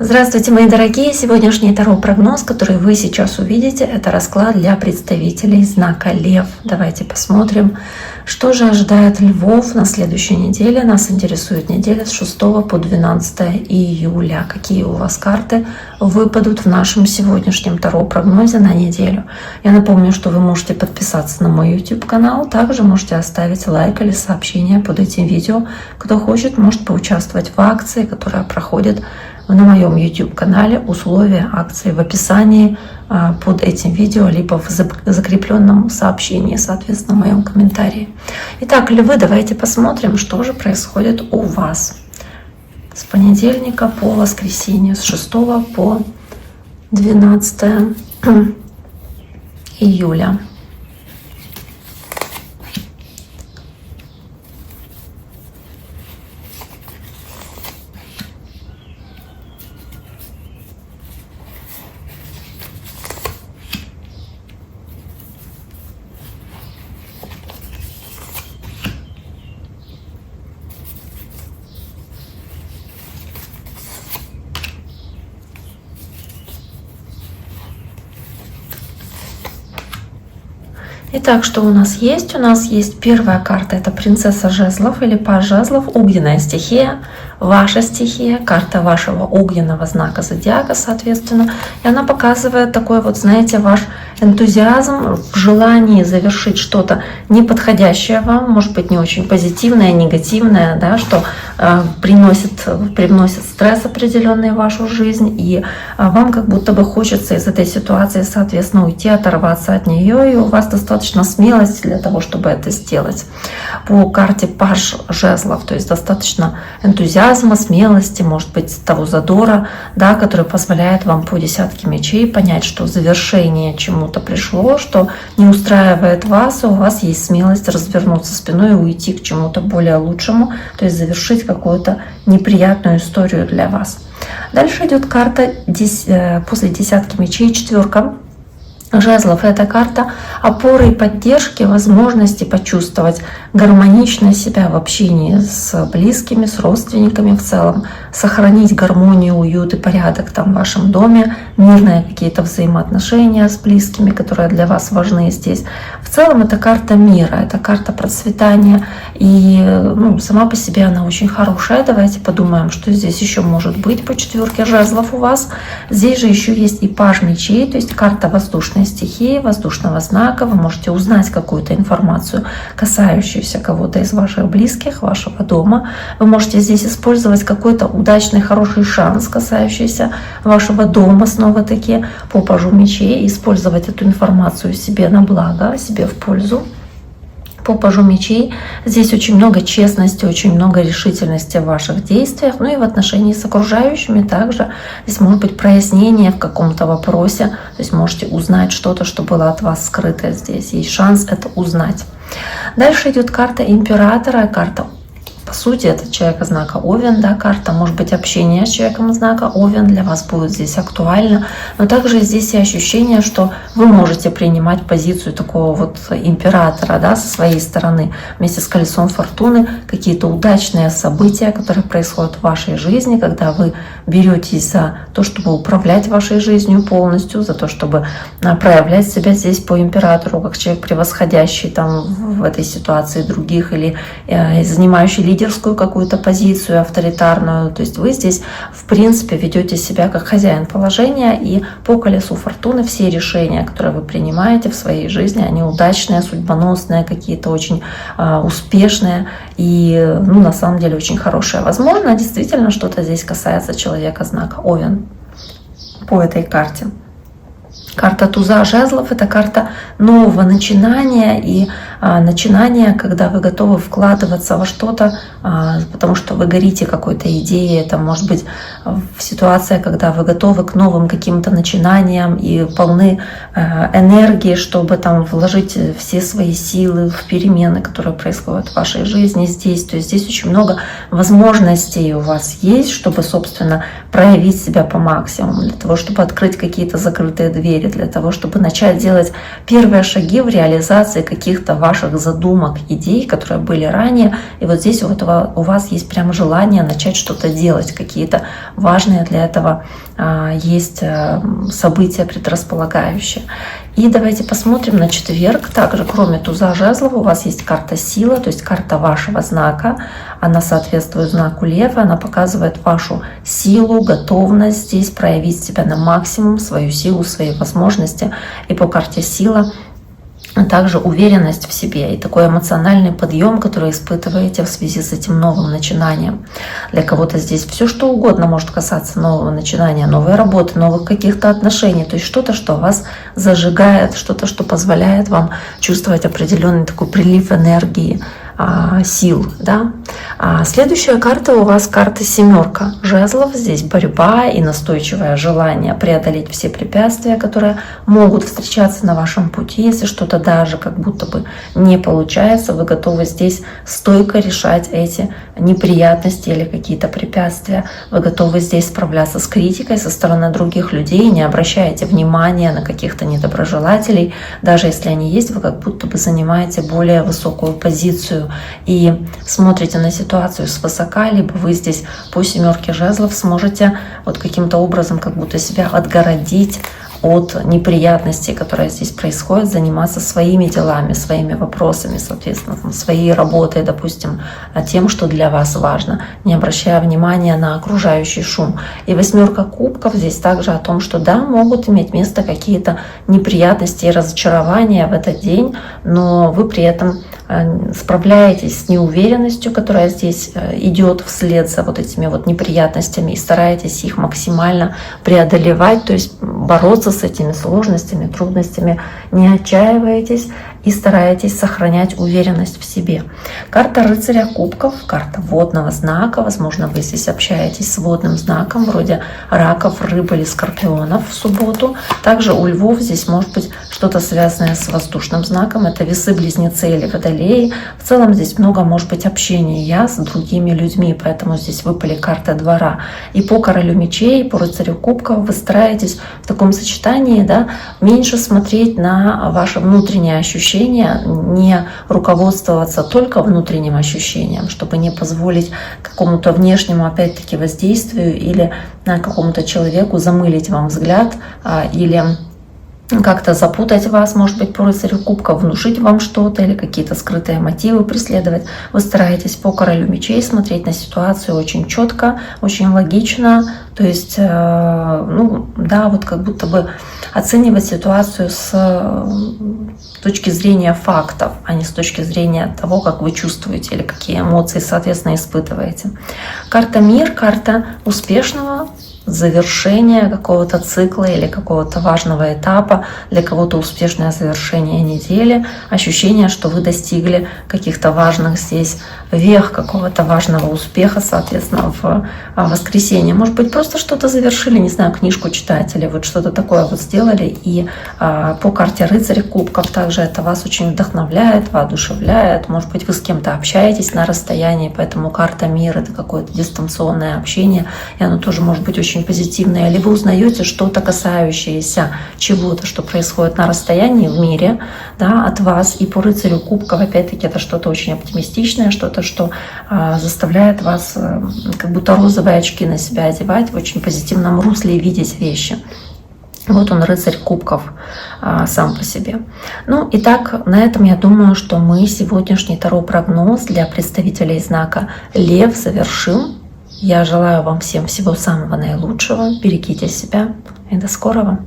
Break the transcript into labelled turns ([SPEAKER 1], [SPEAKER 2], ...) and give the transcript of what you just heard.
[SPEAKER 1] Здравствуйте, мои дорогие! Сегодняшний таро-прогноз, который вы сейчас увидите, это расклад для представителей знака Лев. Давайте посмотрим, что же ожидает львов на следующей неделе. Нас интересует неделя с 6 по 12 июля. Какие у вас карты выпадут в нашем сегодняшнем таро-прогнозе на неделю. Я напомню, что вы можете подписаться на мой YouTube-канал. Также можете оставить лайк или сообщение под этим видео. Кто хочет, может поучаствовать в акции, которая проходит на моем YouTube-канале. Условия акции в описании под этим видео, либо в закрепленном сообщении, соответственно, в моем комментарии. Итак, львы, давайте посмотрим, что же происходит у вас с понедельника по воскресенье, с 6 по 12 июля. Итак, что у нас есть? У нас есть первая карта, это принцесса жезлов или паж жезлов, огненная стихия, ваша стихия, карта вашего огненного знака зодиака, соответственно. И она показывает такой вот, знаете, ваш энтузиазм в желании завершить что-то неподходящее вам, может быть, не очень позитивное, негативное, да, что привносит стресс определенный в вашу жизнь, и вам как будто бы хочется из этой ситуации, соответственно, уйти, оторваться от нее, и у вас достаточно смелости для того, чтобы это сделать. По карте паж жезлов, то есть достаточно энтузиазма, смелости, может быть, того задора, да, который позволяет вам по десятке мечей понять, что завершение чему-то пришло, что не устраивает вас, и у вас есть смелость развернуться спиной и уйти к чему-то более лучшему, то есть завершить какую-то неприятную историю для вас. Дальше идет карта после десятки мечей, четверка жезлов. Это карта опоры и поддержки, возможности почувствовать гармонично себя в общении с близкими, с родственниками в целом, сохранить гармонию, уют и порядок там в вашем доме, мирные какие-то взаимоотношения с близкими, которые для вас важны здесь. В целом это карта мира, это карта процветания, и сама по себе она очень хорошая. Давайте подумаем, что здесь еще может быть по четверке жезлов у вас. Здесь же еще есть и паж мечей, то есть карта воздушной стихии, воздушного знака. Вы можете узнать какую-то информацию, касающуюся кого-то из ваших близких, вашего дома. Вы можете здесь использовать какой-то удачный, хороший шанс, касающийся вашего дома, снова-таки по пажу мечей, использовать эту информацию себе на благо, себе в пользу. По пажу мечей здесь очень много честности, очень много решительности в ваших действиях, и в отношении с окружающими также. Здесь может быть прояснение в каком-то вопросе, то есть можете узнать что-то, что было от вас скрыто здесь. Есть шанс это узнать. Дальше идет карта императора, карта, по сути, это человека знака Овен, да, карта, может быть, общение с человеком знака Овен для вас будет здесь актуально, но также здесь и ощущение, что вы можете принимать позицию такого вот императора, да, со своей стороны, вместе с колесом фортуны, какие-то удачные события, которые происходят в вашей жизни, когда вы беретесь за то, чтобы управлять вашей жизнью полностью, за то, чтобы проявлять себя здесь по императору, как человек, превосходящий там в этой ситуации других, или занимающий лидерскую какую-то позицию, авторитарную. То есть вы здесь, в принципе, ведете себя как хозяин положения, и по колесу фортуны все решения, которые вы принимаете в своей жизни, они удачные, судьбоносные, какие-то очень успешные и, на самом деле, очень хорошие. Возможно, действительно, что-то здесь касается человека знака Овен по этой карте. Карта туза жезлов – это карта нового начинания, и начинания, когда вы готовы вкладываться во что-то, потому что вы горите какой-то идеей. Это может быть ситуация, когда вы готовы к новым каким-то начинаниям и полны энергии, чтобы там вложить все свои силы в перемены, которые происходят в вашей жизни здесь. То есть здесь очень много возможностей у вас есть, чтобы, собственно, проявить себя по максимуму, для того, чтобы открыть какие-то закрытые двери, для того, чтобы начать делать первые шаги в реализации каких-то ваших задумок, идей, которые были ранее. И вот здесь вот у вас есть прям желание начать что-то делать, какие-то важные для этого есть события предрасполагающие. И давайте посмотрим на четверг. Также, кроме туза жезлов, у вас есть карта сила, то есть карта вашего знака. Она соответствует знаку Лев, она показывает вашу силу, готовность здесь проявить себя на максимум, свою силу, свои возможности. И по карте сила также уверенность в себе и такой эмоциональный подъем, который испытываете в связи с этим новым начинанием. Для кого-то здесь все что угодно может касаться нового начинания, новой работы, новых каких-то отношений, то есть что-то, что вас зажигает, что-то, что позволяет вам чувствовать определенный такой прилив энергии, сил, да. Следующая карта у вас карта семерка жезлов. Здесь борьба и настойчивое желание преодолеть все препятствия, которые могут встречаться на вашем пути. Если что-то даже как будто бы не получается, вы готовы здесь стойко решать эти неприятности или какие-то препятствия. Вы готовы здесь справляться с критикой со стороны других людей, не обращаете внимания на каких-то недоброжелателей. Даже если они есть, вы как будто бы занимаете более высокую позицию и смотрите на ситуацию свысока, либо вы здесь по семерке жезлов сможете вот каким-то образом как будто себя отгородить от неприятностей, которые здесь происходят, заниматься своими делами, своими вопросами, соответственно, своей работой, допустим, тем, что для вас важно, не обращая внимания на окружающий шум. И восьмерка кубков здесь также о том, что да, могут иметь место какие-то неприятности и разочарования в этот день, но вы при этом справляетесь с неуверенностью, которая здесь идет вслед за вот этими вот неприятностями, и стараетесь их максимально преодолевать, то есть бороться с этими сложностями, трудностями, не отчаиваетесь и стараетесь сохранять уверенность в себе. Карта рыцаря кубков, карта водного знака. Возможно, вы здесь общаетесь с водным знаком, вроде раков, рыб или скорпионов в субботу. Также у львов здесь может быть что-то связанное с воздушным знаком. Это весы, близнецы или водолеи. В целом здесь много может быть общения с другими людьми, поэтому здесь выпали карты двора. И по королю мечей, и по рыцарю кубков вы стараетесь в таком сочетании, да, меньше смотреть на ваши внутренние ощущения, не руководствоваться только внутренним ощущением, чтобы не позволить какому-то внешнему, опять-таки, воздействию или какому-то человеку замылить вам взгляд или как-то запутать вас, может быть, по рыцарю кубков, внушить вам что-то или какие-то скрытые мотивы преследовать. Вы стараетесь по королю мечей смотреть на ситуацию очень четко, очень логично, то есть, ну да, вот как будто бы оценивать ситуацию с точки зрения фактов, а не с точки зрения того, как вы чувствуете или какие эмоции, соответственно, испытываете. Карта мир, карта успешного завершение какого-то цикла или какого-то важного этапа, для кого-то успешное завершение недели, ощущение, что вы достигли каких-то важных здесь вех, какого-то важного успеха, соответственно, в воскресенье. Может быть, просто что-то завершили, не знаю, книжку читать или вот что-то такое вот сделали. И по карте рыцаря кубков также это вас очень вдохновляет, воодушевляет. Может быть, вы с кем-то общаетесь на расстоянии, поэтому карта мир — это какое-то дистанционное общение, и оно тоже может быть очень позитивное. Или вы узнаете что-то, касающееся чего-то, что происходит на расстоянии в мире, да, от вас. И по рыцарю кубков, опять-таки, это что-то очень оптимистичное, что-то, что заставляет вас как будто розовые очки на себя одевать в очень позитивном русле и видеть вещи. Вот он, рыцарь кубков, сам по себе. Ну, итак, на этом я думаю, что мы сегодняшний таро-прогноз для представителей знака Лев завершим. Я желаю вам всем всего самого наилучшего. Берегите себя и до скорого.